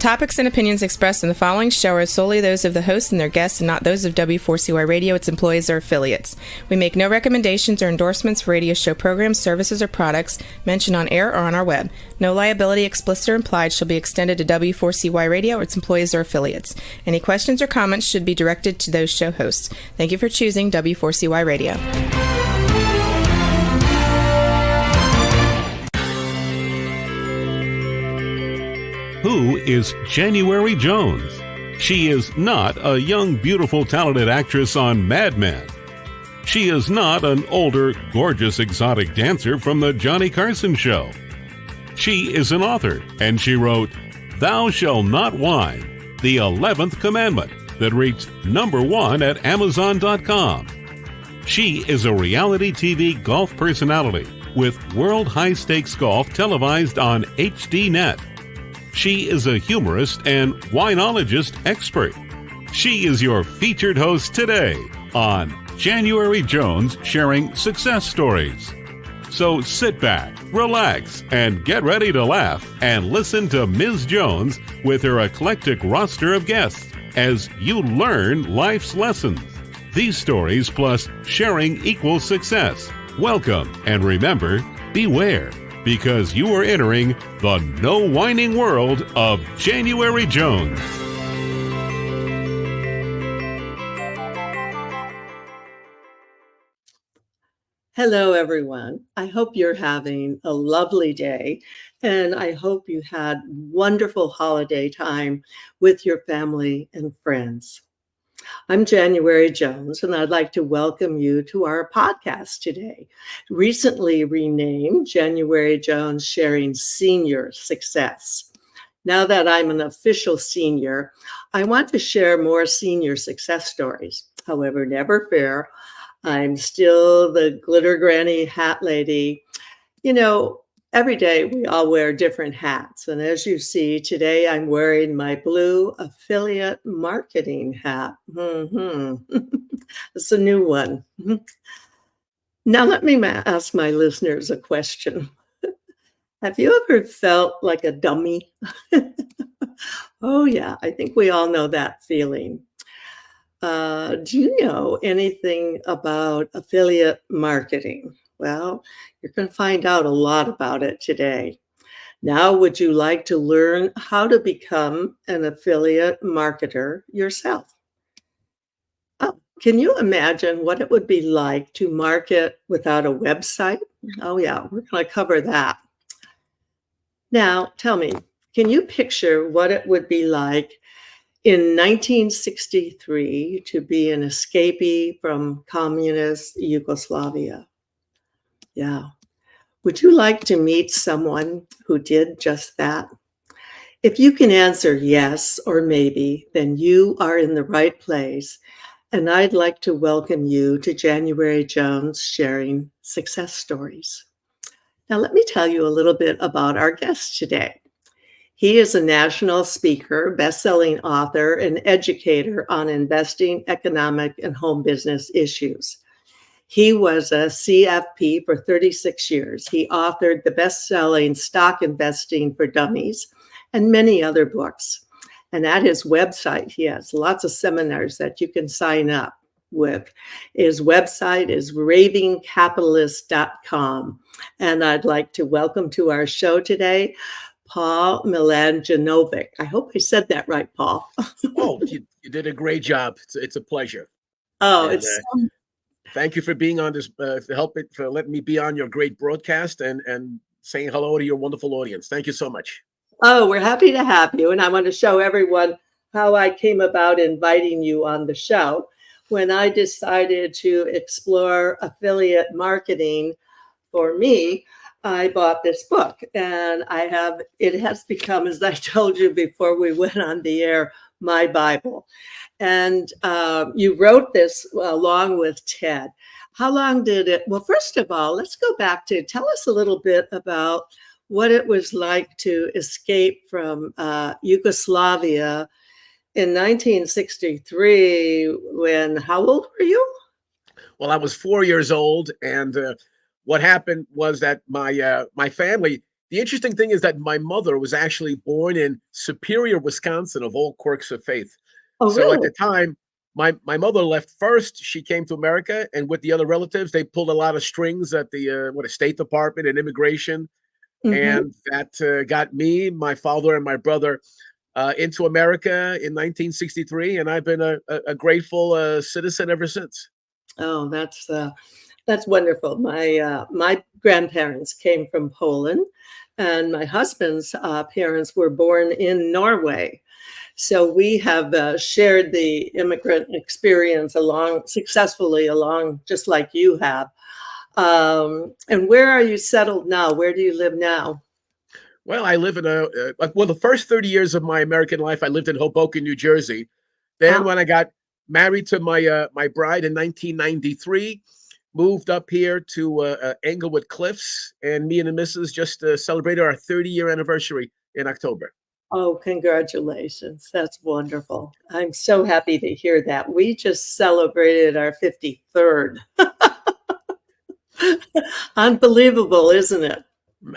topics and opinions expressed in the following show are solely those of the host and their guests and not those of W4CY Radio, its employees, or affiliates. We make no recommendations or endorsements for radio show programs, services, or products mentioned on air or on our web. No liability, explicit or implied, shall be extended to W4CY Radio or its employees or affiliates. Any questions or comments should be directed to those show hosts. Thank you for choosing W4CY Radio. Who is January Jones? She is not a young, beautiful, talented actress on Mad Men. She is not an older, gorgeous, exotic dancer from the Johnny Carson Show. She is an author, and she wrote Thou Shalt Not Whine, the 11th Commandment, that reached #1 at Amazon.com. She is a reality TV golf personality with World High Stakes Golf televised on HDNet. She is a humorist and winologist expert. She is your featured host today on January Jones Sharing Success Stories. So sit back, relax, and get ready to laugh and listen to Ms. Jones with her eclectic roster of guests as you learn life's lessons. These stories plus sharing equals success. Welcome, and remember, beware, because you are entering the no whining world of January Jones. Hello, everyone. I hope you're having a lovely day, and I hope you had wonderful holiday time with your family and friends. I'm January Jones, and I'd like to welcome you to our podcast today, recently renamed January Jones Sharing Senior Success. Now that I'm an official senior, I want to share more senior success stories. However, never fear, I'm still the glitter granny hat lady. You know, every day we all wear different hats. And as you see, today I'm wearing my blue affiliate marketing hat. It's a new one. Now let me ask my listeners a question. Have you ever felt like a dummy? Oh yeah, I think we all know that feeling. Do you know anything about affiliate marketing? Well, you're going to find out a lot about it today. Now, would you like to learn how to become an affiliate marketer yourself? Oh, can you imagine what it would be like to market without a website? Oh yeah, we're going to cover that. Now, tell me, can you picture what it would be like in 1963 to be an escapee from communist Yugoslavia? Yeah. Would you like to meet someone who did just that? If you can answer yes or maybe, then you are in the right place. And I'd like to welcome you to January Jones Sharing Success Stories. Now, let me tell you a little bit about our guest today. He is a national speaker, best-selling author, and educator on investing, economic, and home business issues. He was a CFP for 36 years. He authored the best-selling Stock Investing for Dummies and many other books. And at his website, he has lots of seminars that you can sign up with. His website is ravingcapitalist.com. And I'd like to welcome to our show today, Paul Mladjenovic. I hope I said that right, Paul. Oh, you did a great job. It's a pleasure. Oh, And, it's thank you for being on this, for letting me be on your great broadcast and saying hello to your wonderful audience. Thank you so much. Oh, we're happy to have you. And I want to show everyone how I came about inviting you on the show. When I decided to explore affiliate marketing for me, I bought this book, and it has become, as I told you before we went on the air, my Bible. And you wrote this along with Ted. How long did it? Well, first of all, let's go back to tell us a little bit about what it was like to escape from Yugoslavia in 1963. How old were you? Well, I was 4 years old, and what happened was that my family the interesting thing is that my mother was actually born in Superior, Wisconsin, of all quirks of faith. Oh, So at really? the time, my mother left first. She came to America, and with the other relatives, they pulled a lot of strings at the State Department and immigration, Hmm. and that got me, my father, and my brother into America in 1963, and I've been a grateful citizen ever since. Oh, that's wonderful. My grandparents came from Poland, and my husband's parents were born in Norway. So we have shared the immigrant experience along successfully along, just like you have. And where are you settled now? Where do you live now? Well, I live in well, the first 30 years of my American life, I lived in Hoboken, New Jersey. Then Ah, when I got married to my bride in 1993, moved up here to Englewood Cliffs, and me and the missus just celebrated our 30-year anniversary in October. oh, congratulations. That's wonderful. I'm so happy to hear that. We just celebrated our 53rd. Unbelievable, isn't it?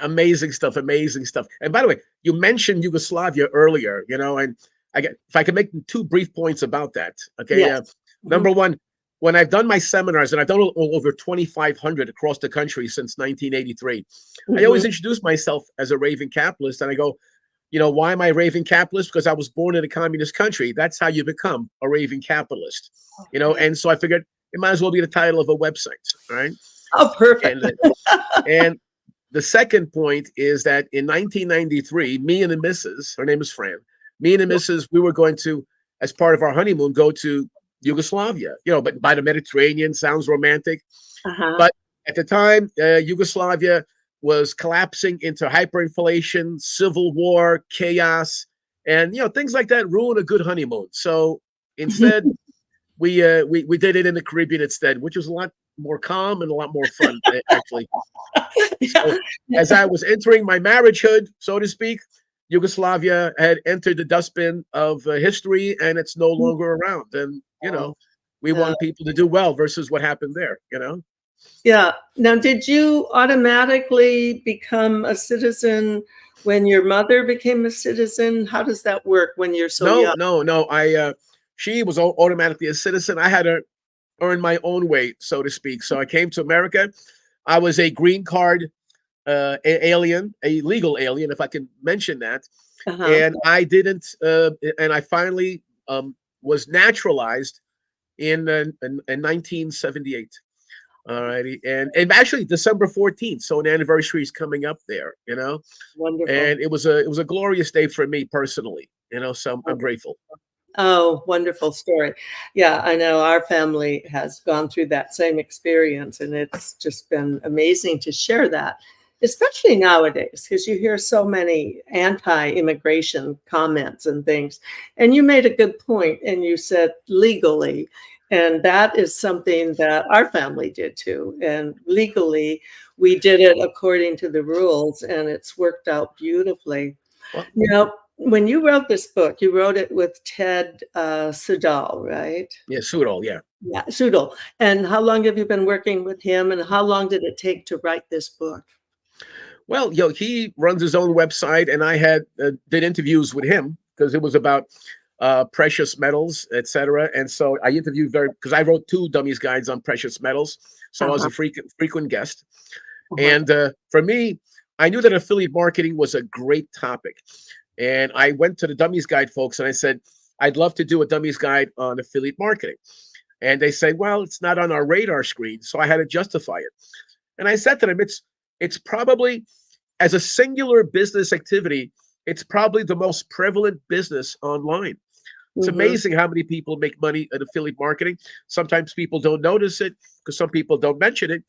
Amazing stuff, amazing stuff. And by the way, you mentioned Yugoslavia earlier, and if I could make two brief points about that. Okay, Yes. number Mhm, one, when I've done my seminars, and I've done over 2,500 across the country since 1983, I always mhm. introduce myself as a raving capitalist, and I go, why am I a raving capitalist? Because I was born in a communist country. That's how you become a raving capitalist, Okay. And so I figured it might as well be the title of a website, right? Oh, perfect. And and the second point is that in 1993, me and the missus, her name is Fran, me and the missus, we were going to, as part of our honeymoon, go to Yugoslavia, but by the Mediterranean, sounds romantic. Uh-huh. But at the time, Yugoslavia was collapsing into hyperinflation, civil war, chaos, and things like that ruin a good honeymoon. So instead, we did it in the Caribbean instead, which was a lot more calm and a lot more fun, actually. So as Yeah. I was entering my marriagehood, so to speak, Yugoslavia had entered the dustbin of history, and it's no longer around. And Oh, we yeah. want people to do well versus what happened there. Yeah. Now, did you automatically become a citizen when your mother became a citizen? How does that work when you're so No, young? no, no. She was automatically a citizen. I had to earn my own way, so to speak. So I came to America. I was a green card alien, a legal alien, if I can mention that. Uh-huh. And I didn't, and I finally was naturalized in 1978. All righty, and actually December 14th, so an anniversary is coming up there. Wonderful. And it was a glorious day for me personally. So I'm grateful. Oh, wonderful story. Yeah, I know our family has gone through that same experience, and it's just been amazing to share that, especially nowadays, because you hear so many anti-immigration comments and things. And you made a good point, and you said legally, and that is something that our family did too. And legally, we did it according to the rules, and it's worked out beautifully. Well, Now, when you wrote this book, you wrote it with Ted Sudol, right? yeah, Sudol, yeah. Yeah, Sudol. And how long have you been working with him, and how long did it take to write this book? Well, he runs his own website, and I had did interviews with him because it was about precious metals, etc. And so I interviewed because I wrote two dummies guides on precious metals, so I was Uh-huh, a frequent guest. uh-huh. And for me, I knew that affiliate marketing was a great topic, and I went to the Dummies Guide folks and I said, I'd love to do a Dummies Guide on affiliate marketing. And they said, well, it's not on our radar screen, so I had to justify it. And I said to them, it's probably, as a singular business activity, it's probably the most prevalent business online. It's Mhm. amazing how many people make money at affiliate marketing. Sometimes people don't notice it because some people don't mention it,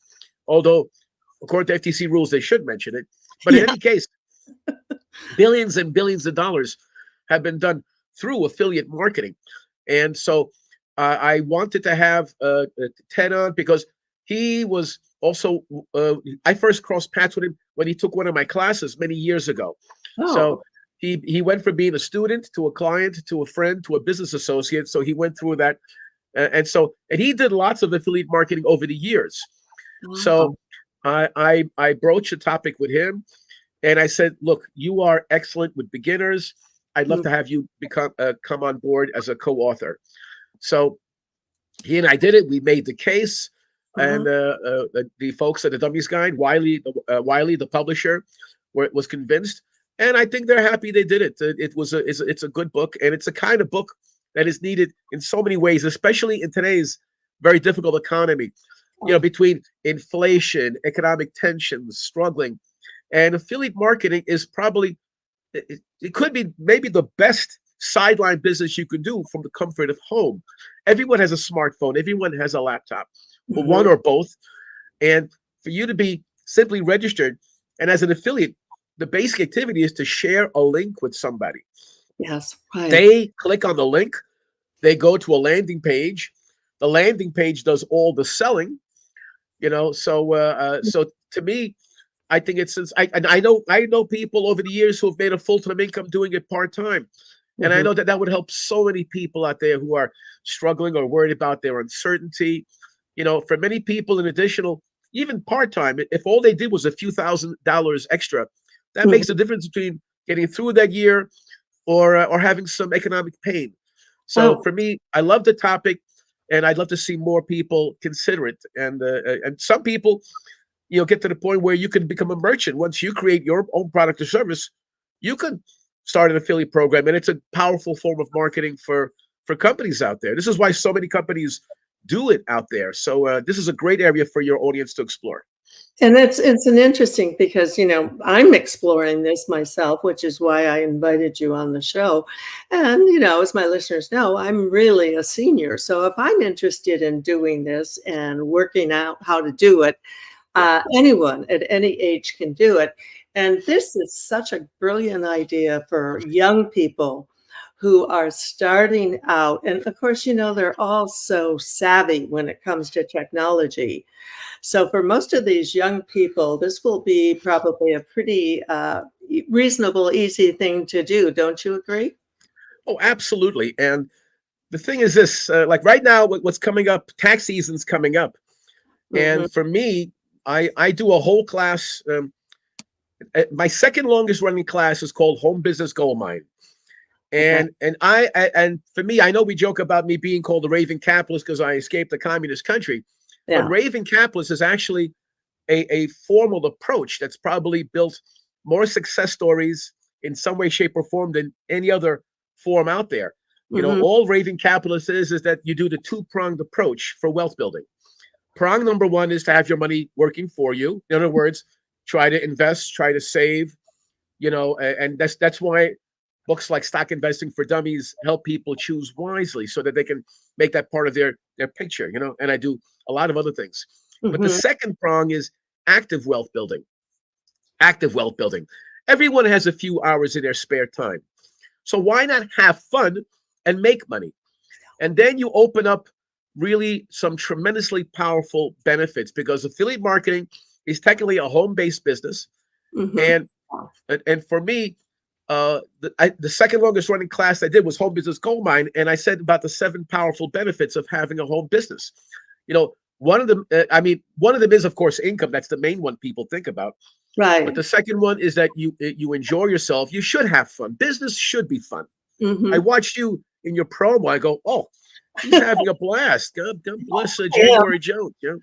although according to FTC rules, they should mention it. But in Yeah. any case, billions and billions of dollars have been done through affiliate marketing. And so I wanted to have Ted on because he was also, I first crossed paths with him when he took one of my classes many years ago. So Oh, he went from being a student to a client to a friend to a business associate. So he went through that. And he did lots of affiliate marketing over the years. wow. So I broached the topic with him, And I said, look, you are excellent with beginners. I'd love Mm. to have you come on board as a co-author. So he and I did it. We made the case, Uh-huh. and the folks at the Dummies Guide, Wiley, the publisher, was convinced, and I think they're happy they did it. It's a good book, and it's a kind of book that is needed in so many ways, especially in today's very difficult economy. You know, Oh. between inflation, economic tensions, struggling, and affiliate marketing is probably it could be maybe the best sideline business you can do from the comfort of home. Everyone has a smartphone, everyone has a laptop, or one Mhm. or both. And for you to be simply registered, and as an affiliate, the basic activity is to share a link with somebody. Yes, right. They click on the link, they go to a landing page. The landing page does all the selling, you know. So to me, I think it's since I know people over the years who have made a full-time income doing it part-time. And I Mhm. know that that would help so many people out there who are struggling or worried about their uncertainty. You know, for many people, an additional, even part-time, if all they did was a few $1,000s extra, that makes Mhm. the difference between getting through that year or having some economic pain. So Oh, for me, I love the topic, and I'd love to see more people consider it. And some people, you know, get to the point where you can become a merchant. Once you create your own product or service, you could start an affiliate program, and it's a powerful form of marketing for companies out there. This is why so many companies do it out there. So this is a great area for your audience to explore. and it's an interesting because, I'm exploring this myself, which is why I invited you on the show. And, as my listeners know, I'm really a senior. So if I'm interested in doing this and working out how to do it, Yeah. anyone at any age can do it. And this is such a brilliant idea for young people who are starting out. And of course, they're all so savvy when it comes to technology. So for most of these young people, this will be probably a pretty reasonable, easy thing to do. Don't you agree? Oh, absolutely. And the thing is this, like right now, what's coming up, tax season's coming up. Hmm. And for me, I do a whole class. My second longest running class is called Home Business Gold Mine. Okay. And for me, I know we joke about me being called the raving capitalist because I escaped the communist country, but Yeah. raving capitalist is actually a formal approach that's probably built more success stories in some way, shape, or form than any other form out there. You know, Hmm. all raving capitalist is that you do the two-pronged approach for wealth building. Prong number one is to have your money working for you. In other words, try to invest, try to save, you know, and that's why books like Stock Investing for Dummies help people choose wisely so that they can make that part of their picture, you know. And I do a lot of other things. But the Hmm. second prong is active wealth building. Active wealth building. Everyone has a few hours in their spare time. So why not have fun and make money? And then you open up really some tremendously powerful benefits because affiliate marketing is technically a home-based business. Hmm. And and for me, the second longest running class I did was Home Business Gold Mine, and I said about the 7 powerful benefits of having a home business. You know, one of them, one of them is of course income. That's the main one people think about. But Right. the second one is that you enjoy yourself. You should have fun. Business should be fun. I Hmm. watched you in your promo. I go, oh, he's having a blast. God bless Yeah. January Jones. You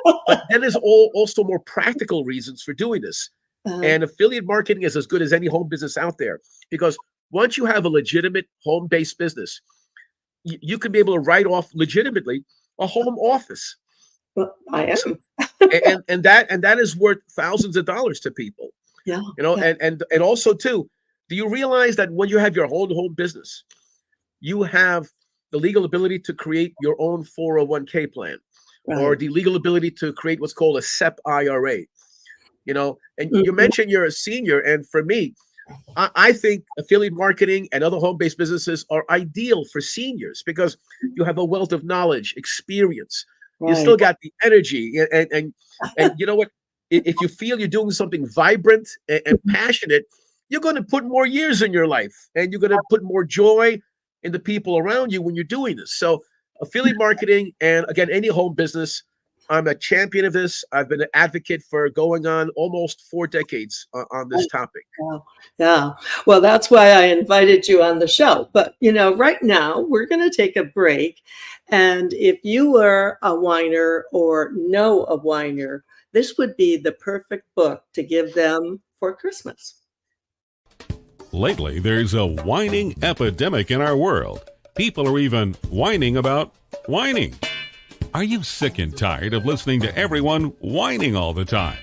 know? But then there's also more practical reasons for doing this. Uh, And affiliate marketing is as good as any home business out there because once you have a legitimate home-based business, you can be able to write off legitimately a home office. well, I So, am. and that is worth thousands of dollars to people. Yeah. You know, Yeah. and also too, do you realize that when you have your own home business, you have the legal ability to create your own 401k plan or Right. the legal ability to create what's called a SEP IRA? You know, and you Mhm. mentioned you're a senior, and for me, I think affiliate marketing and other home-based businesses are ideal for seniors because you have a wealth of knowledge, experience. You Right. still got the energy, and you know what? If you feel you're doing something vibrant and passionate, you're going to put more years in your life, and you're going to put more joy in the people around you when you're doing this. So, affiliate marketing and again, any home business, I'm a champion of this. I've been an advocate for going on almost 4 decades on this topic. Yeah, yeah. Well, that's why I invited you on the show. But, right now we're going to take a break. And if you were a whiner or know a whiner, this would be the perfect book to give them for Christmas. Lately, there's a whining epidemic in our world. People are even whining about whining. Are you sick and tired of listening to everyone whining all the time?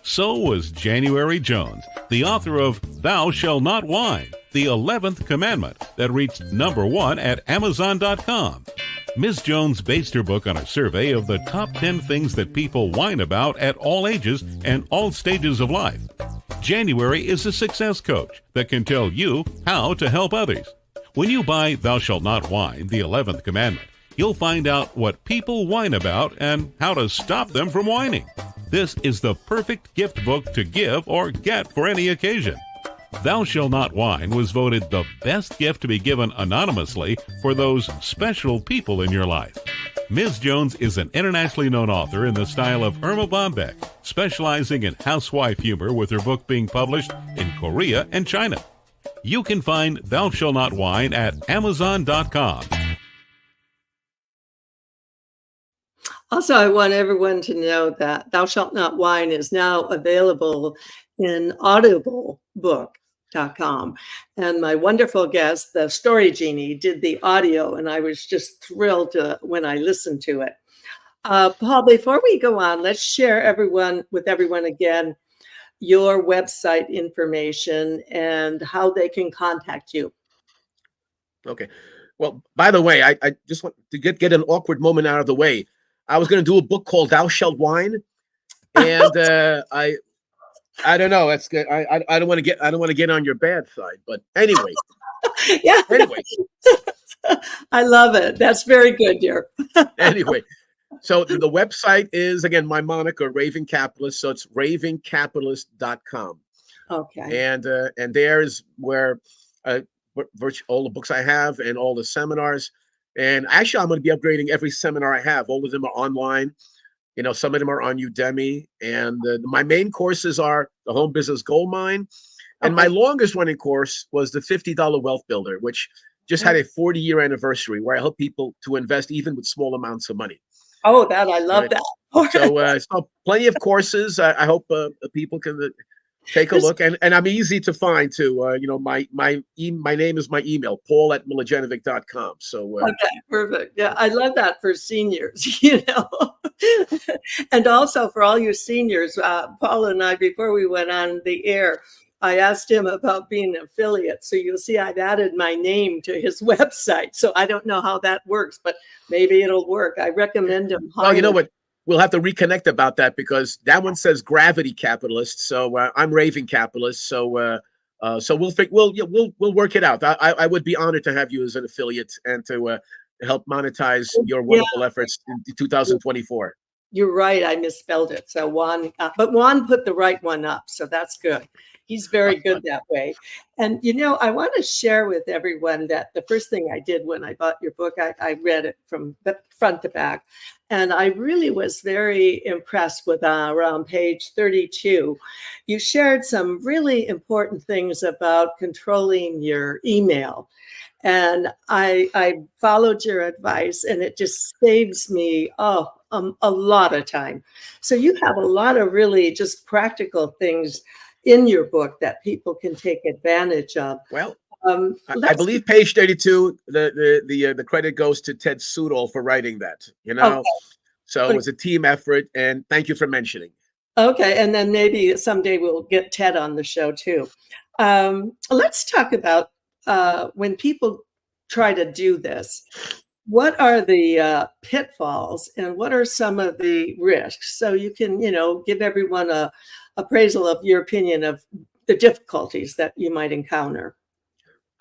So was January Jones, the author of Thou Shalt Not Whine, the 11th Commandment, that reached #1 at Amazon.com. Ms. Jones based her book on a survey of the top 10 things that people whine about at all ages and all stages of life. January is a success coach that can tell you how to help others. When you buy Thou Shalt Not Whine, the 11th Commandment, you'll find out what people whine about and how to stop them from whining. This is the perfect gift book to give or get for any occasion. Thou Shalt Not Whine was voted the best gift to be given anonymously for those special people in your life. Ms. Jones is an internationally known author in the style of Irma Bombeck, specializing in housewife humor, with her book being published in Korea and China. You can find Thou Shalt Not Whine at Amazon.com. Also, I want everyone to know that Thou Shalt Not Whine is now available in audiobook.com. And my wonderful guest, the Story Genie, did the audio, and I was just thrilled when I listened to it. Paul, before we go on, let's share with everyone again your website information and how they can contact you. Okay. Well, by the way, I just want to get an awkward moment out of the way. I was going to do a book called Thou Shalt Whine, and I don't know. That's good. I don't want to get on your bad side, but anyway. Yeah. Anyway. I love it. That's very good, dear. Anyway, so the website is, again, my moniker, Raving Capitalist. So it's ravingcapitalist.com. Okay. And there's where virtually all the books I have and all the seminars. And actually, I'm going to be upgrading every seminar I have. All of them are online. Some of them are on Udemy. And my main courses are the Home Business Gold Mine. And my longest running course was the $50 Wealth Builder, which just had a 40-year anniversary, where I help people to invest even with small amounts of money. Oh, I love that. So plenty of courses. I hope people can take a look, and I'm easy to find too. My name is my email, Paul@Mladjenovic.com. So okay, perfect. Yeah, I love that for seniors. And also for all you seniors, Paul and I, before we went on the air, I asked him about being an affiliate. So you'll see I've added my name to his website. So I don't know how that works, but maybe it'll work. I recommend him. Well, you know what? We'll have to reconnect about that, because that one says Gravity Capitalist. So I'm Raving Capitalist. So we'll work it out. I would be honored to have you as an affiliate and to help monetize your wonderful efforts in 2024. You're right. I misspelled it. So Juan, but Juan put the right one up. So that's good. He's very good that way. And, I want to share with everyone that the first thing I did when I bought your book, I read it from the front to back. And I really was very impressed with around page 32. You shared some really important things about controlling your email. And I followed your advice, and it just saves me a lot of time. So you have a lot of really just practical things in your book that people can take advantage of. Well, I believe page 32, the credit goes to Ted Sudol for writing that. Okay. So it was a team effort, and thank you for mentioning. Okay, and then maybe someday we'll get Ted on the show too. Let's talk about when people try to do this. What are the pitfalls, and what are some of the risks? So you can, give everyone a appraisal of your opinion of the difficulties that you might encounter.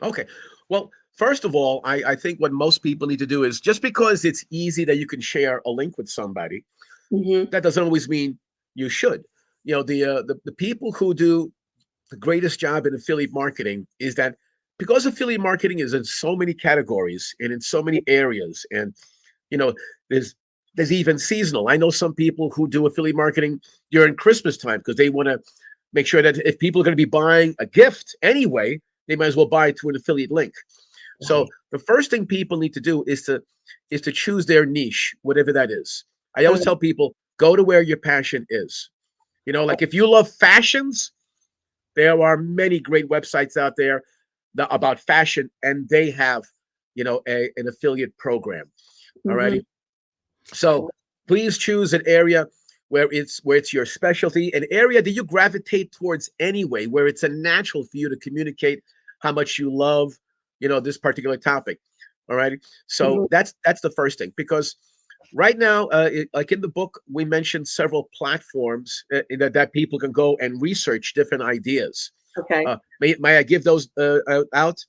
Okay. Well, first of all, I think what most people need to do is, just because it's easy that you can share a link with somebody, that doesn't always mean you should. The people who do the greatest job in affiliate marketing is that, because affiliate marketing is in so many categories and in so many areas, and there's There's even seasonal. I know some people who do affiliate marketing during Christmas time because they want to make sure that if people are going to be buying a gift anyway, they might as well buy it through an affiliate link. So Right. the first thing people need to do is to choose their niche, whatever that is. I always tell people, go to where your passion is. Like if you love fashions, there are many great websites out there about fashion, and they have, an affiliate program. All righty. So please choose an area where it's your specialty, an area that you gravitate towards anyway, where it's a natural for you to communicate how much you love, this particular topic. All right. So that's the first thing, because right now, like in the book, we mentioned several platforms that people can go and research different ideas. Okay. May I give those out?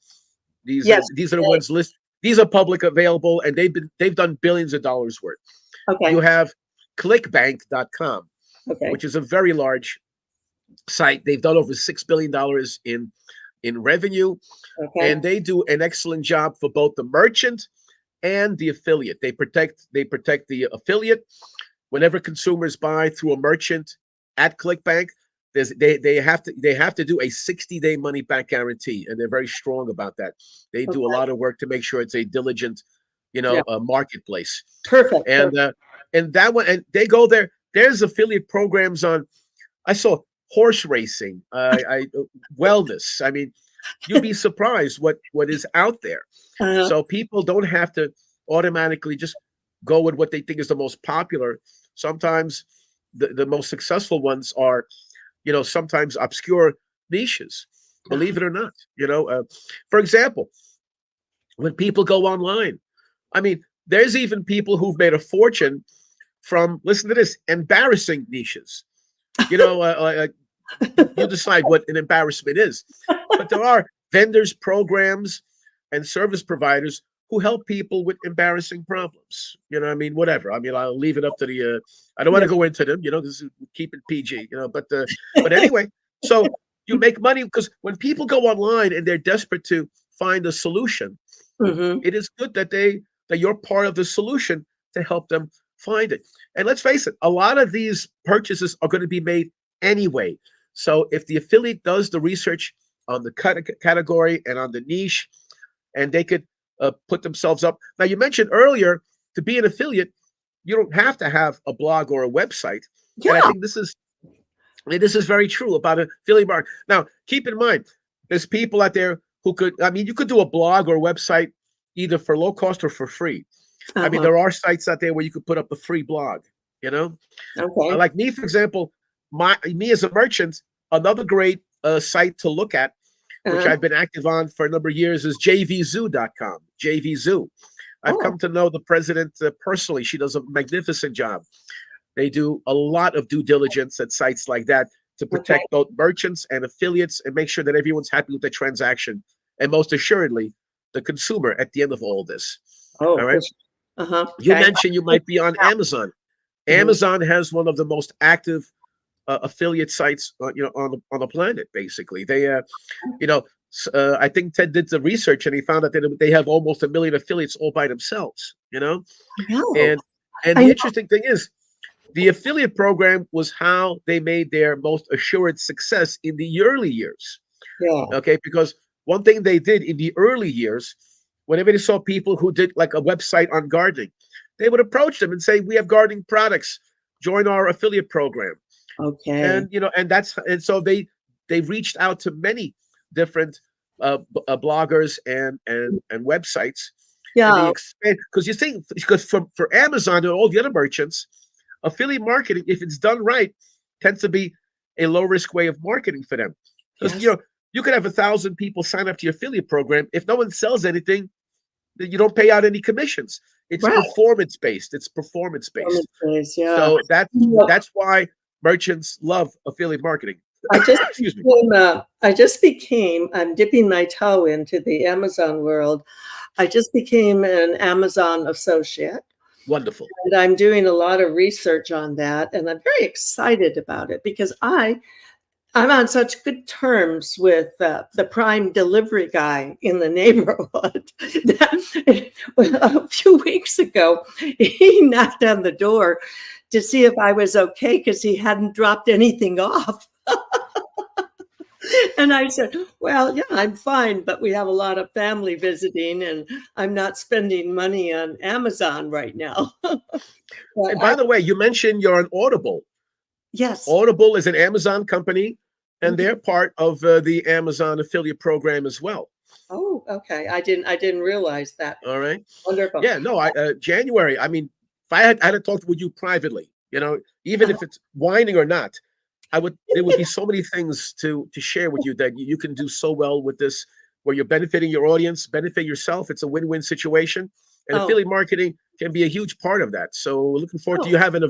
These are the ones listed. These are public available, and they've done billions of dollars worth. Okay. You have clickbank.com, Okay. which is a very large site. They've done over $6 billion in revenue, Okay. and they do an excellent job for both the merchant and the affiliate. They protect the affiliate. Whenever consumers buy through a merchant at ClickBank, they have to do a 60-day money back guarantee, and they're very strong about that. They do a lot of work to make sure it's a diligent, marketplace. Perfect. And that one, and they go there. There's affiliate programs on. I saw horse racing, wellness. I mean, you'd be surprised what is out there. So people don't have to automatically just go with what they think is the most popular. Sometimes the most successful ones are, sometimes obscure niches, believe it or not. For example, when people go online, I mean, there's even people who've made a fortune from, listen to this, embarrassing niches. You decide what an embarrassment is. But there are vendors, programs, and service providers who help people with embarrassing problems. Whatever. I'll leave it up to the, I don't want to go into them, this is keep it PG, but anyway, so you make money because when people go online and they're desperate to find a solution, it is good that you're part of the solution to help them find it. And let's face it, a lot of these purchases are going to be made anyway. So if the affiliate does the research on the category and on the niche, and they could put themselves up. Now, you mentioned earlier, to be an affiliate, you don't have to have a blog or a website. Yeah. And I think this is very true about affiliate marketing. Now, keep in mind, there's people out there who you could do a blog or a website either for low cost or for free. There are sites out there where you could put up a free blog, Okay. Like me, for example, me as a merchant, another great site to look at, which I've been active on for a number of years, is jvzoo.com. JVZoo. I've come to know the president personally. She does a magnificent job. They do a lot of due diligence at sites like that to protect both merchants and affiliates and make sure that everyone's happy with the transaction. And most assuredly, the consumer at the end of all this. All right. You mentioned you might be on Amazon. Amazon has one of the most active affiliate sites, on the planet. Basically, they, I think Ted did the research and he found out that they have almost 1 million affiliates all by themselves. And the interesting thing is, the affiliate program was how they made their most assured success in the early years. Yeah. Okay, because one thing they did in the early years, whenever they saw people who did like a website on gardening, they would approach them and say, "We have gardening products. Join our affiliate program." Okay. And so they reached out to many different bloggers and websites. Yeah. Because you think, because for Amazon and all the other merchants, affiliate marketing, if it's done right, tends to be a low risk way of marketing for them. Because you could have 1,000 people sign up to your affiliate program. If no one sells anything, then you don't pay out any commissions. It's performance based. It's performance based. Yeah. So that's why merchants love affiliate marketing. I just became, I'm dipping my toe into the Amazon world. I just became an Amazon associate. Wonderful. And I'm doing a lot of research on that. And I'm very excited about it because I I'm on such good terms with the prime delivery guy in the neighborhood that a few weeks ago, he knocked on the door to see if I was okay because he hadn't dropped anything off. And I said, well, yeah, I'm fine, but we have a lot of family visiting and I'm not spending money on Amazon right now. And by the way, you mentioned you're on Audible. Yes. Audible is an Amazon company, and Mhm. they're part of the Amazon affiliate program as well. Oh, okay. I didn't realize that. All right. Wonderful. Yeah, no, I January. I mean, if I had to talk with you privately, even if it's whining or not, there would be so many things to share with you that you can do so well with this, where you're benefiting your audience, benefit yourself. It's a win-win situation, and Oh, affiliate marketing can be a huge part of that. So looking forward to oh, you having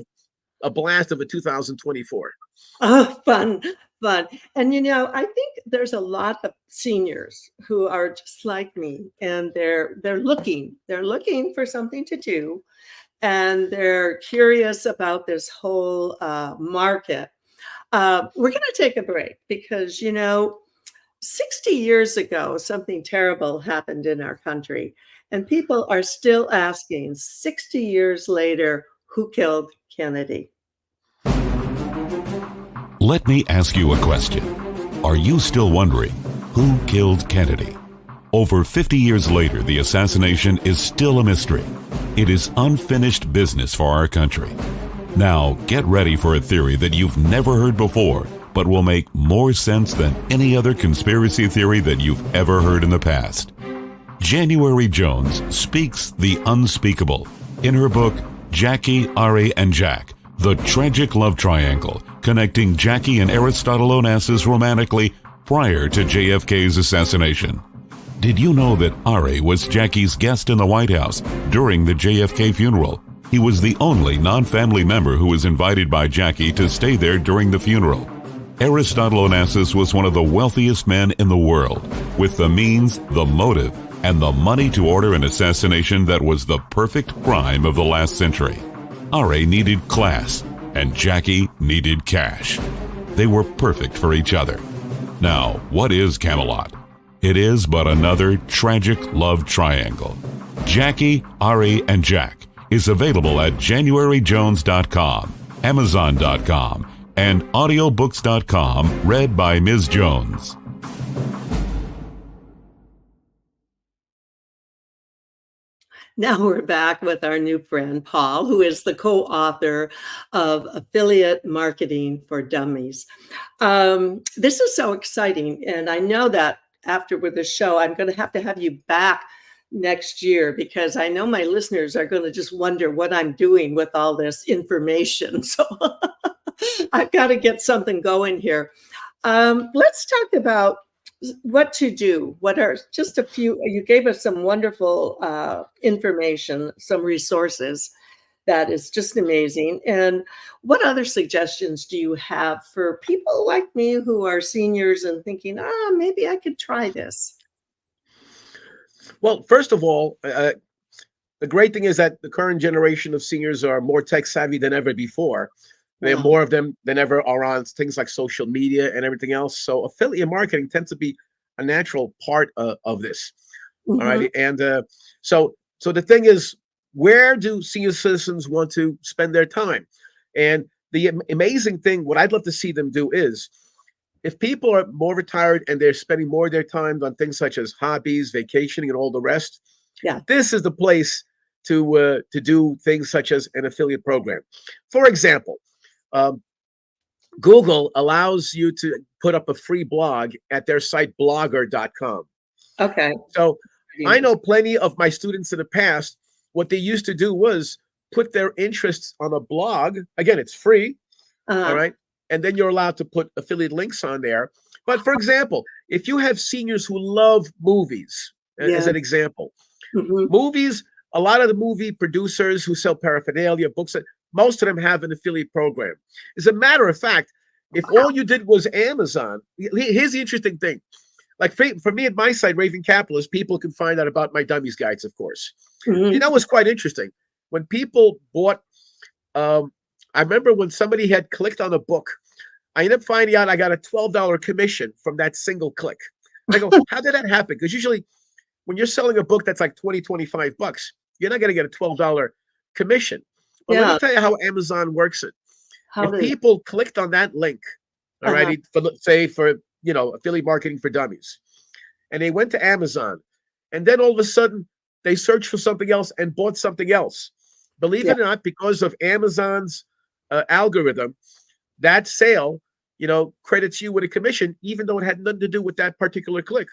a blast of a 2024. oh, fun, fun. And I think there's a lot of seniors who are just like me, and they're looking for something to do, and they're curious about this whole market. We're going to take a break because 60 years ago, something terrible happened in our country, and people are still asking 60 years later, who killed Kennedy? Let me ask you a question. Are you still wondering who killed Kennedy? Over 50 years later, the assassination is still a mystery. It is unfinished business for our country. Now, get ready for a theory that you've never heard before, but will make more sense than any other conspiracy theory that you've ever heard in the past. January Jones speaks the unspeakable in her book, Jackie, Ari, and Jack, The Tragic Love Triangle, connecting Jackie and Aristotle Onassis romantically prior to JFK's assassination. Did you know that Ari was Jackie's guest in the White House during the JFK funeral? He was the only non-family member who was invited by Jackie to stay there during the funeral. Aristotle Onassis was one of the wealthiest men in the world, with the means, the motive, and the money to order an assassination that was the perfect crime of the last century. Ari needed class, and Jackie needed cash. They were perfect for each other. Now, what is Camelot? It is but another tragic love triangle. Jackie, Ari, and Jack is available at JanuaryJones.com, Amazon.com, and audiobooks.com, read by Ms. Jones. Now we're back with our new friend, Paul, who is the co-author of Affiliate Marketing for Dummies. This is so exciting. And I know that after with the show, I'm going to have you back next year because I know my listeners are going to just wonder what I'm doing with all this information. So I've got to get something going here. Let's talk about what to do. What are just a few, you gave us some wonderful information, some resources that is just amazing. And what other suggestions do you have for people like me who are seniors and thinking, maybe I could try this? Well, first of all, the great thing is that the current generation of seniors are more tech savvy than ever before. There are more of them than ever are on things like social media and everything else. So affiliate marketing tends to be a natural part of this. Mhm. All right. And so the thing is, where do senior citizens want to spend their time? And the amazing thing, what I'd love to see them do is, if people are more retired and they're spending more of their time on things such as hobbies, vacationing, and all the rest, Yeah. this is the place to do things such as an affiliate program. For example, Google allows you to put up a free blog at their site blogger.com. Okay. So I know plenty of my students in the past, what they used to do was put their interests on a blog. Again, it's free. All right. And then you're allowed to put affiliate links on there. But for example, if you have seniors who love movies, as an example, movies, a lot of the movie producers who sell paraphernalia, books, most of them have an affiliate program. As a matter of fact, if all you did was Amazon, here's the interesting thing. Like for me at my site, Raven Capitalist, people can find out about my Dummies guides, of course. You know what's quite interesting? When people bought, I remember when somebody had clicked on a book I end up finding out I got a $12 commission from that single click. I go, how did that happen? Because usually when you're selling a book that's like 20, 25 bucks, you're not going to get a $12 commission. Well, let Yeah. me tell you how Amazon works it. How If did people clicked on that link, all Uh-huh. righty, for affiliate marketing for dummies, and they went to Amazon, and then all of a sudden they searched for something else and bought something else. Believe Yeah. it or not, because of Amazon's algorithm, that sale, credits you with a commission, even though it had nothing to do with that particular click.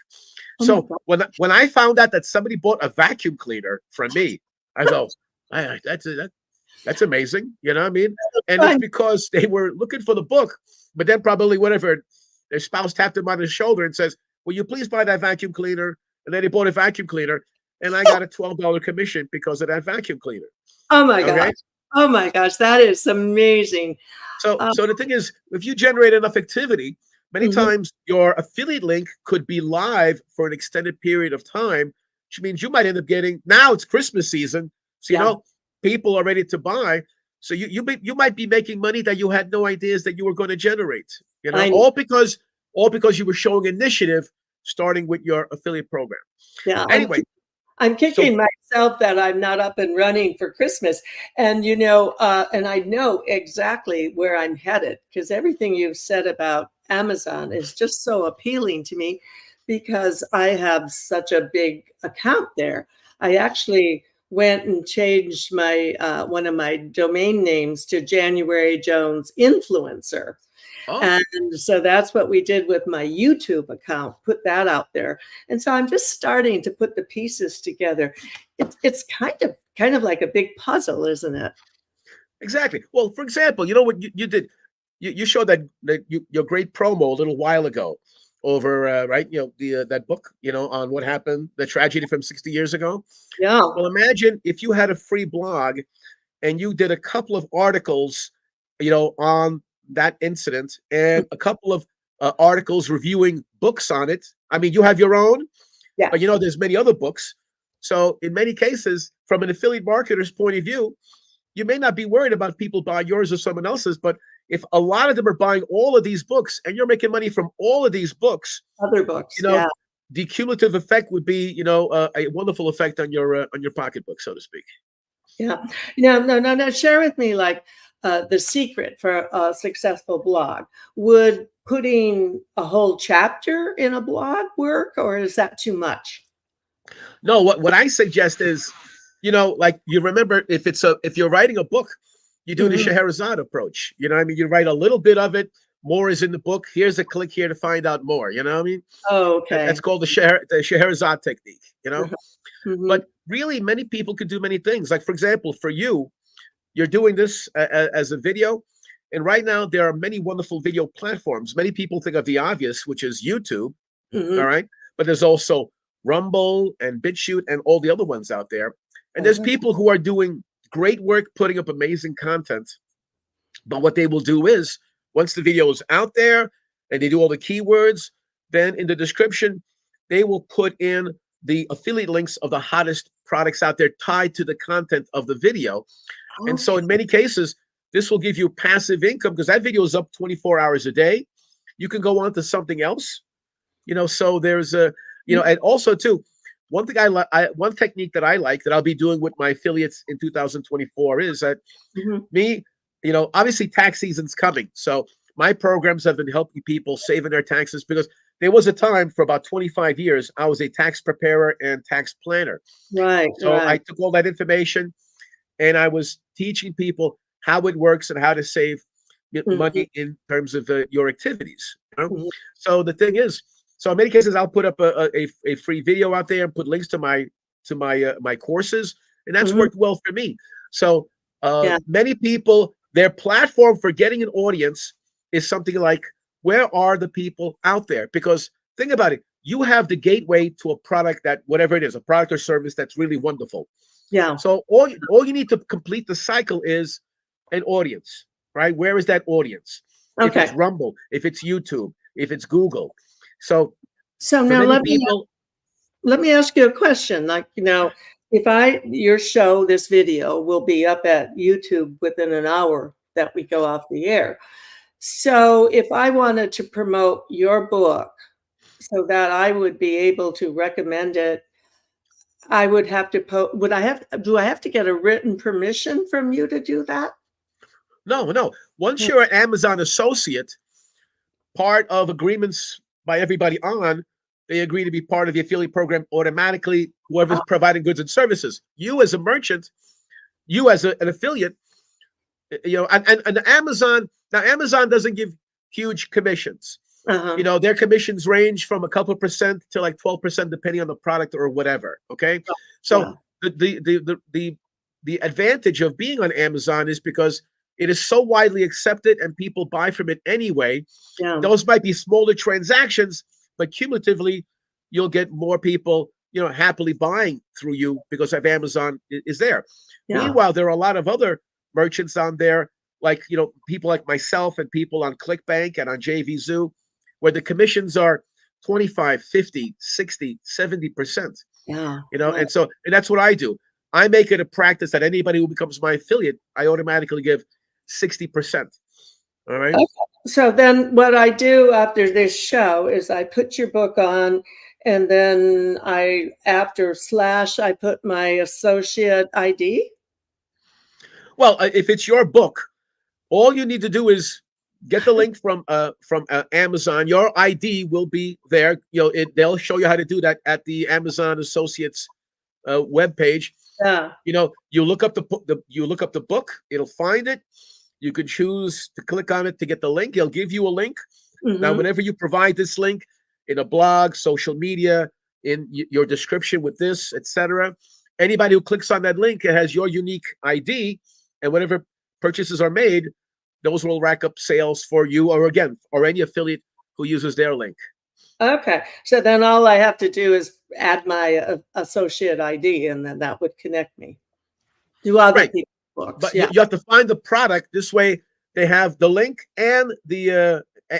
Oh my So God. when I found out that somebody bought a vacuum cleaner from me, I go, that's amazing. You know what I mean? And it's Fine. because they were looking for the book, but then probably whatever, their spouse tapped them on the shoulder and says, will you please buy that vacuum cleaner? And then they bought a vacuum cleaner, and I got a $12 commission because of that vacuum cleaner. Oh my Okay. gosh. Oh my gosh. That is amazing. So Um, the thing is, if you generate enough activity, many mhm. times your affiliate link could be live for an extended period of time, which means you might end up getting, now it's Christmas season, so Yeah. people are ready to buy. So you might be making money that you had no ideas that you were going to generate. I All because you were showing initiative, starting with your affiliate program. Yeah. Anyway, I'm so kicking myself that I'm not up and running for Christmas. And, and I know exactly where I'm headed because everything you've said about Amazon is just so appealing to me because I have such a big account there. I actually went and changed my one of my domain names to January Jones Influencer. oh, And so that's what we did with my YouTube account, put that out there. And so I'm just starting to put the pieces together. It's kind of like a big puzzle, isn't it? exactly. Well, for example, you know what you did? You showed your great promo a little while ago over right, that book, on what happened, the tragedy from 60 years ago. Yeah. Well, imagine if you had a free blog and you did a couple of articles, on that incident and a couple of articles reviewing books on it. I mean, you have your own, Yeah. but there's many other books. So in many cases, from an affiliate marketer's point of view, you may not be worried about people buying yours or someone else's, but if a lot of them are buying all of these books and you're making money from all of these books, Other books. Yeah. the cumulative effect would be, a wonderful effect on your pocketbook, so to speak. Yeah. No. Share with me like the secret for a successful blog. Would putting a whole chapter in a blog work, or is that too much? No, what I suggest is, like you remember, if you're writing a book, you do the Mhm. Scheherazade approach. You know what I mean? You write a little bit of it, more is in the book. Here's a click here to find out more. You know what I mean? Oh, That's okay. called the Scheherazade technique, Mhm. But really, many people could do many things. Like, for example, for you, you're doing this as a video. And right now, there are many wonderful video platforms. Many people think of the obvious, which is YouTube. All Mhm. right. But there's also Rumble and BitChute and all the other ones out there. And there's Uh-huh. people who are doing great work putting up amazing content. But what they will do is once the video is out there and they do all the keywords, then in the description, they will put in the affiliate links of the hottest products out there tied to the content of the video. And so Okay. in many cases, this will give you passive income because that video is up 24 hours a day. You can go on to something else, so there's and also too, one thing one technique that I like that I'll be doing with my affiliates in 2024 is that Mhm. me, obviously tax season's coming. So my programs have been helping people saving their taxes because there was a time for about 25 years, I was a tax preparer and tax planner. Right, So I right. took all that information and I was teaching people how it works and how to save Mhm. money in terms of your activities. Mhm. So the thing is, so in many cases, I'll put up a free video out there and put links to my courses, and that's Mhm. worked well for me. So Yeah. many people, their platform for getting an audience is something like, where are the people out there? Because think about it, you have the gateway to a product that whatever it is, a product or service that's really wonderful. Yeah. So all you need to complete the cycle is an audience, right? Where is that audience? If it's Okay. Rumble, if it's YouTube, if it's Google. So So for now many people, let me ask you a question. Like, if your show, this video will be up at YouTube within an hour that we go off the air. So if I wanted to promote your book so that I would be able to recommend it, I would have to do I have to get a written permission from you to do that? No. Once you're an Amazon associate, part of agreements by everybody on, they agree to be part of the affiliate program automatically, whoever's providing goods and services. You as a merchant, you as an affiliate, and Amazon, now Amazon doesn't give huge commissions. Their commissions range from a couple percent to like 12%, depending on the product or whatever. Okay. So the advantage of being on Amazon is because it is so widely accepted and people buy from it anyway. Yeah. Those might be smaller transactions, but cumulatively, you'll get more people, happily buying through you because of Amazon is there. Yeah. Meanwhile, there are a lot of other merchants on there, like, people like myself and people on ClickBank and on JVZoo, where the commissions are 25, 50, 60, 70%. Yeah. And that's what I do. I make it a practice that anybody who becomes my affiliate, I automatically give 60%. All right. Okay. So then what I do after this show is I put your book on, and then I put my associate ID. Well, if it's your book, all you need to do is get the link from Amazon. Your ID will be there. They'll show you how to do that at the Amazon Associates webpage. Yeah. You look up the book. It'll find it. You can choose to click on it to get the link. It'll give you a link. Mm-hmm. Now, whenever you provide this link in a blog, social media, in your description with this, etc., anybody who clicks on that link, it has your unique ID, and whatever purchases are made, those will rack up sales for you, or any affiliate who uses their link. Okay. So then all I have to do is add my associate ID, and then that would connect me to other people's books. But you have to find the product. This way they have the link and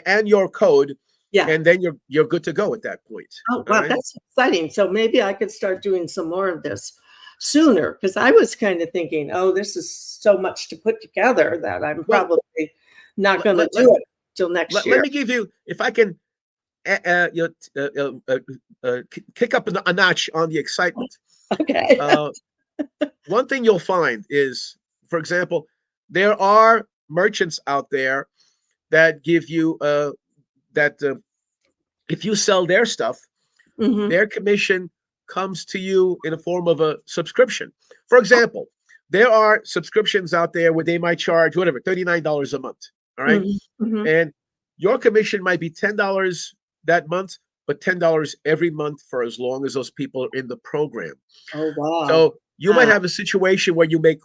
and your code. Yeah. And then you're good to go at that point. Oh, wow. Right? That's exciting. So maybe I could start doing some more of this sooner, because I was kind of thinking, this is so much to put together that I'm probably not going to do it till next year. Let me give you, if I can kick up a notch on the excitement. Okay. One thing you'll find is, for example, there are merchants out there that give you if you sell their stuff, mm-hmm. their commission comes to you in a form of a subscription. For example, there are subscriptions out there where they might charge whatever, $39 a month. All right. Mm-hmm. And your commission might be $10 that month, but $10 every month for as long as those people are in the program. Oh, wow. So you might have a situation where you make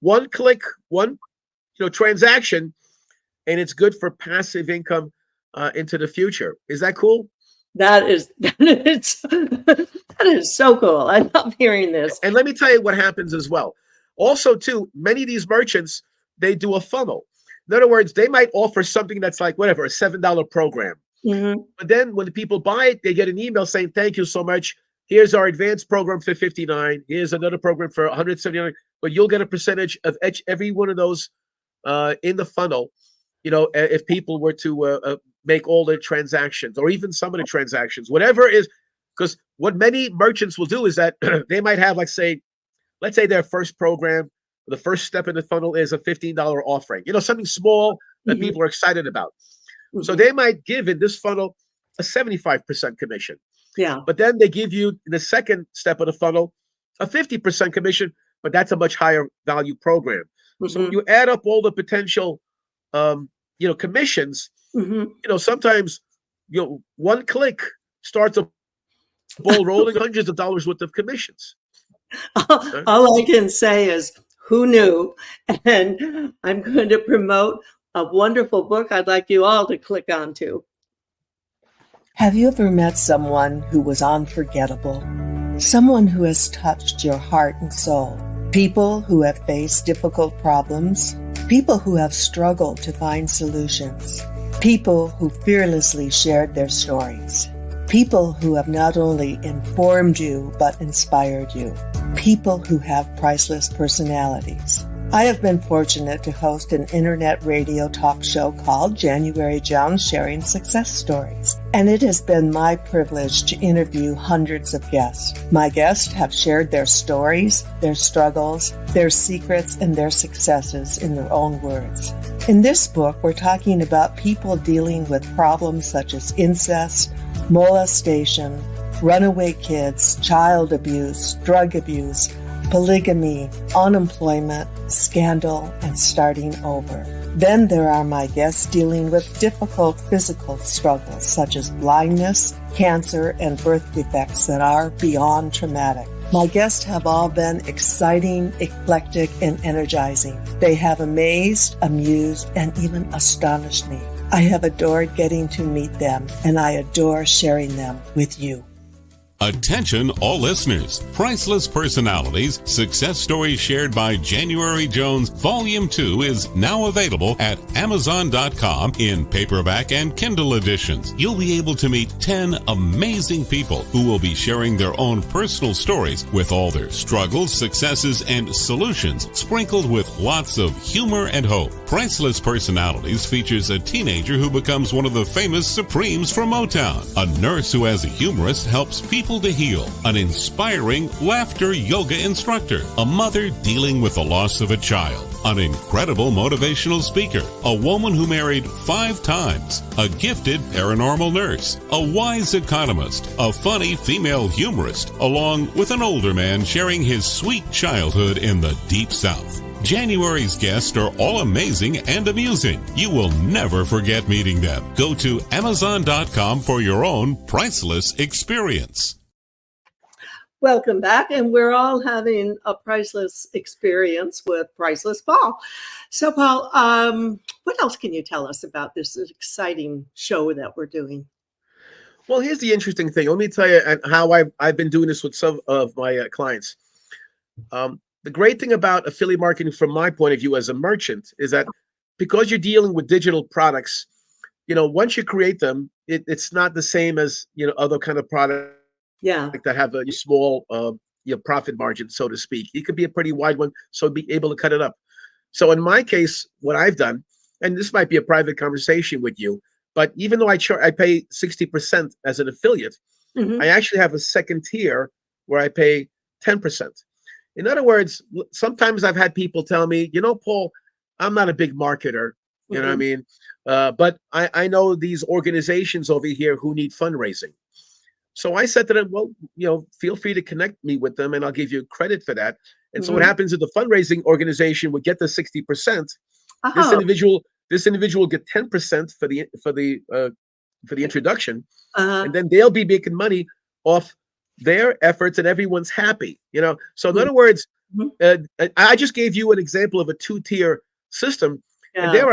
one click, one transaction, and it's good for passive income into the future. Is that cool? That is so cool. I love hearing this. And let me tell you what happens as well. Also, too, many of these merchants, they do a funnel. In other words, they might offer something that's like whatever, a $7 program. Mm-hmm. But then when the people buy it, they get an email saying, "Thank you so much. Here's our advanced program for $59. Here's another program for $179. But you'll get a percentage of every one of those in the funnel. If people were to make all the transactions, or even some of the transactions, whatever is, because what many merchants will do is that they might have, let's say their first program, the first step in the funnel is a $15 offering, something small that mm-hmm. people are excited about. Mm-hmm. So they might give in this funnel a 75% commission. Yeah. But then they give you in the second step of the funnel a 50% commission, but that's a much higher value program. Mm-hmm. So when you add up all the potential commissions, mm-hmm. Sometimes one click starts a ball rolling, hundreds of dollars worth of commissions. All I can say is, who knew? And I'm going to promote a wonderful book I'd like you all to click onto. Have you ever met someone who was unforgettable? Someone who has touched your heart and soul? People who have faced difficult problems? People who have struggled to find solutions? People who fearlessly shared their stories? People who have not only informed you, but inspired you? People who have priceless personalities? I have been fortunate to host an internet radio talk show called January Jones Sharing Success Stories, and it has been my privilege to interview hundreds of guests. My guests have shared their stories, their struggles, their secrets, and their successes in their own words. In this book, we're talking about people dealing with problems such as incest, molestation, runaway kids, child abuse, drug abuse, polygamy, unemployment, scandal, and starting over. Then there are my guests dealing with difficult physical struggles such as blindness, cancer, and birth defects that are beyond traumatic. My guests have all been exciting, eclectic, and energizing. They have amazed, amused, and even astonished me. I have adored getting to meet them, and I adore sharing them with you. Attention all listeners. Priceless Personalities, Success Stories Shared by January Jones, Volume 2 is now available at Amazon.com in paperback and Kindle editions. You'll be able to meet 10 amazing people who will be sharing their own personal stories with all their struggles, successes, and solutions, sprinkled with lots of humor and hope. Priceless Personalities features a teenager who becomes one of the famous Supremes from Motown. A nurse who, as a humorist, helps people to heal, an inspiring laughter yoga instructor, a mother dealing with the loss of a child, an incredible motivational speaker, a woman who married 5 times, a gifted paranormal nurse, a wise economist, a funny female humorist, along with an older man sharing his sweet childhood in the Deep South. January's guests are all amazing and amusing. You will never forget meeting them. Go to Amazon.com for your own priceless experience. Welcome back, and we're all having a priceless experience with Priceless Paul. So, Paul, what else can you tell us about this exciting show that we're doing? Well, here's the interesting thing. Let me tell you how I've been doing this with some of my clients. The great thing about affiliate marketing, from my point of view as a merchant, is that because you're dealing with digital products, once you create them, it's not the same as other kind of products. Yeah. That have a small profit margin, so to speak. It could be a pretty wide one, so be able to cut it up. So in my case, what I've done, and this might be a private conversation with you, but even though I pay 60% as an affiliate, I actually have a second tier where I pay 10%. In other words, sometimes I've had people tell me, Paul, I'm not a big marketer, you know what I mean? But I know these organizations over here who need fundraising. So I said to them, well, feel free to connect me with them and I'll give you credit for that. And so what happens is the fundraising organization would get the 60%. This individual get 10% for the introduction. And then they'll be making money off their efforts and everyone's happy, So in other words, I just gave you an example of a 2-tier system. Yeah. And there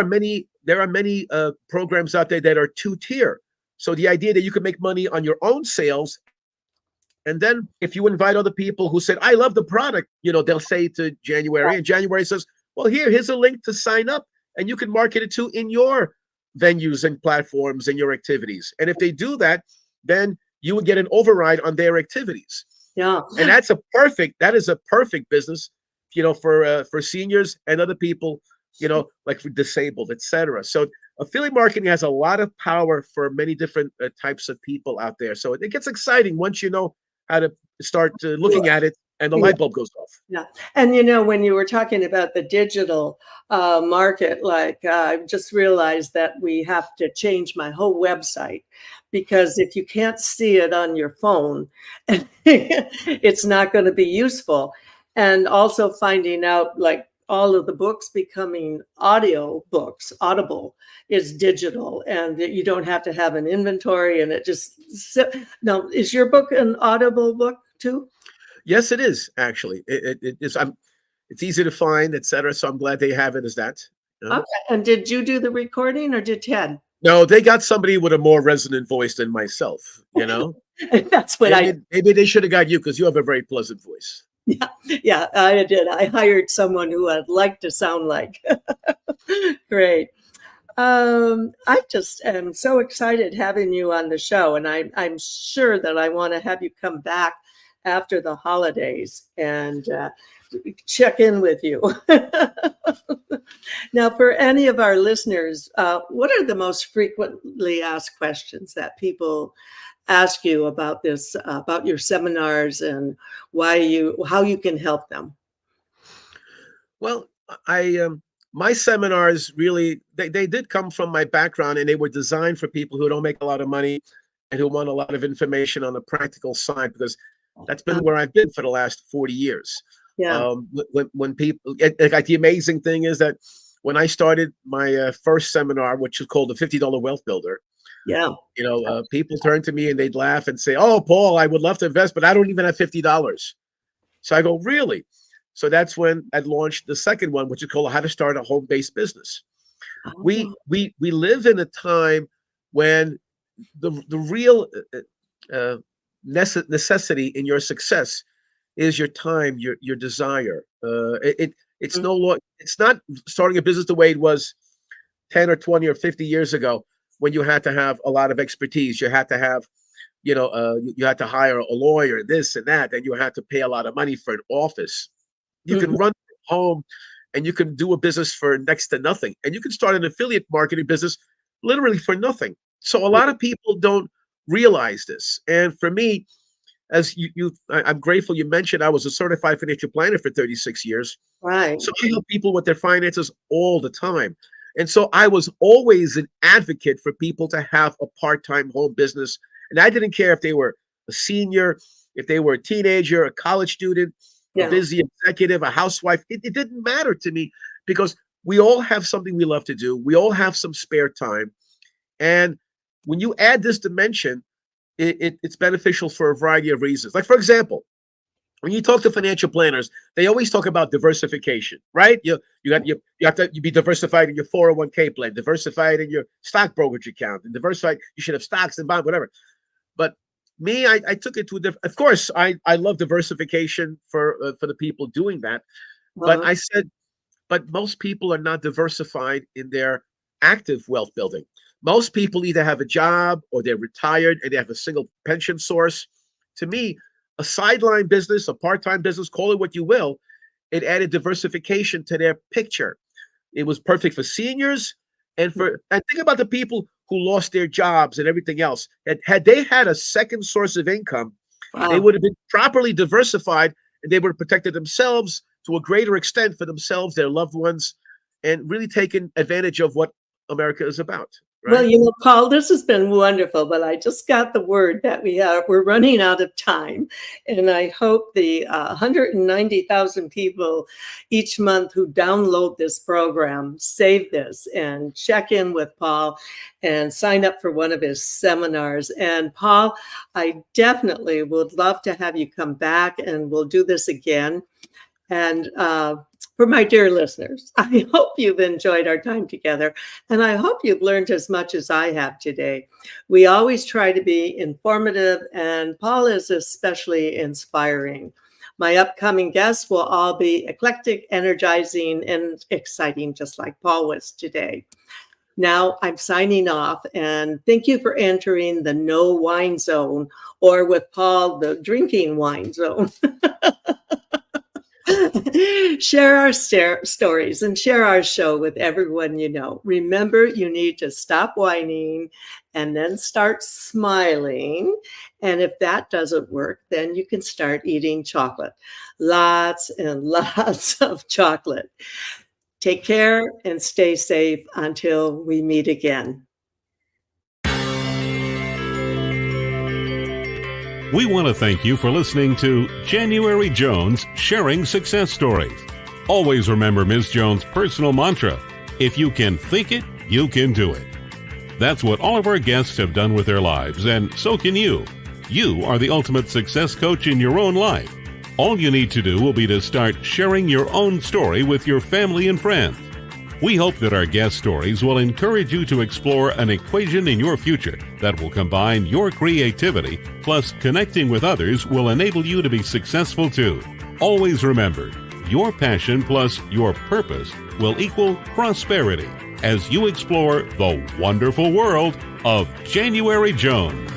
are many programs out there that are 2-tier. So the idea that you can make money on your own sales, and then if you invite other people who said, I love the product, they'll say to January, and January says, well, here's a link to sign up, and you can market it to in your venues and platforms and your activities. And if they do that, then you would get an override on their activities. Yeah. And that is a perfect business, for seniors and other people, like for disabled, etc. So affiliate marketing has a lot of power for many different types of people out there. So it gets exciting once you know how to start looking at it and the light bulb goes off. Yeah. And, when you were talking about the digital market, I just realized that we have to change my whole website, because if you can't see it on your phone, it's not going to be useful. And also finding out, all of the books becoming audio books, Audible is digital, and you don't have to have an inventory, and it just now, is your book an Audible book too? Yes, it is actually. It is. It's easy to find, etc. So I'm glad they have it as that. Okay. And did you do the recording or did Ted? No, they got somebody with a more resonant voice than myself. That's what maybe they should have got you, because you have a very pleasant voice. Yeah, I did. I hired someone who I'd like to sound like. Great. I just am so excited having you on the show, and I'm sure that I want to have you come back after the holidays and check in with you. Now, for any of our listeners, what are the most frequently asked questions that people ask you about this, about your seminars, and how you can help them? Well, my seminars really, they did come from my background, and they were designed for people who don't make a lot of money and who want a lot of information on the practical side, because that's been where I've been for the last 40 years. Yeah. When people, like, the amazing thing is that when I started my first seminar, which is called the $50 Wealth Builder, Yeah. people turn to me and they'd laugh and say, "Oh, Paul, I would love to invest, but I don't even have $50." So I go, "Really?" So that's when I launched the second one, which is called How to Start a Home-Based Business. We live in a time when the real necessity in your success is your time, your desire. It's no longer, it's not starting a business the way it was 10 or 20 or 50 years ago, when you had to have a lot of expertise. You had to have, you had to hire a lawyer, this and that, and you had to pay a lot of money for an office. You can run from home, and you can do a business for next to nothing, and you can start an affiliate marketing business literally for nothing. So a lot of people don't realize this. And for me, as I'm grateful you mentioned, I was a certified financial planner for 36 years. Right. So I help people with their finances all the time. And so I was always an advocate for people to have a part-time home business. And I didn't care if they were a senior, if they were a teenager, a college student, a busy executive, a housewife. It didn't matter to me, because we all have something we love to do. We all have some spare time. And when you add this dimension, it's beneficial for a variety of reasons. Like, for example, when you talk to financial planners, they always talk about diversification, right? You have to be diversified in your 401k plan, diversified in your stock brokerage account, and diversified. You should have stocks and bonds, whatever. But me, I took it to a different. Of course, I love diversification for the people doing that. But I said, but most people are not diversified in their active wealth building. Most people either have a job or they're retired and they have a single pension source. To me, a sideline business, a part-time business, call it what you will, it added diversification to their picture. It was perfect for seniors, and think about the people who lost their jobs and everything else. Had they had a second source of income, they would have been properly diversified, and they would have protected themselves to a greater extent for themselves, their loved ones, and really taken advantage of what America is about. Right? Well, Paul, this has been wonderful, but I just got the word that we're running out of time. And I hope the 190,000 people each month who download this program save this and check in with Paul and sign up for one of his seminars. And Paul, I definitely would love to have you come back, and we'll do this again. And for my dear listeners, I hope you've enjoyed our time together, and I hope you've learned as much as I have today. We always try to be informative, and Paul is especially inspiring. My upcoming guests will all be eclectic, energizing, and exciting, just like Paul was today. Now I'm signing off, and thank you for entering the no wine zone, or with Paul, the drinking wine zone. Share our stories and share our show with everyone you know. Remember, you need to stop whining and then start smiling. And if that doesn't work, then you can start eating chocolate. Lots and lots of chocolate. Take care and stay safe until we meet again. We want to thank you for listening to January Jones Sharing Success Stories. Always remember Ms. Jones' personal mantra: if you can think it, you can do it. That's what all of our guests have done with their lives, and so can you. You are the ultimate success coach in your own life. All you need to do will be to start sharing your own story with your family and friends. We hope that our guest stories will encourage you to explore an equation in your future that will combine your creativity plus connecting with others will enable you to be successful too. Always remember, your passion plus your purpose will equal prosperity as you explore the wonderful world of January Jones.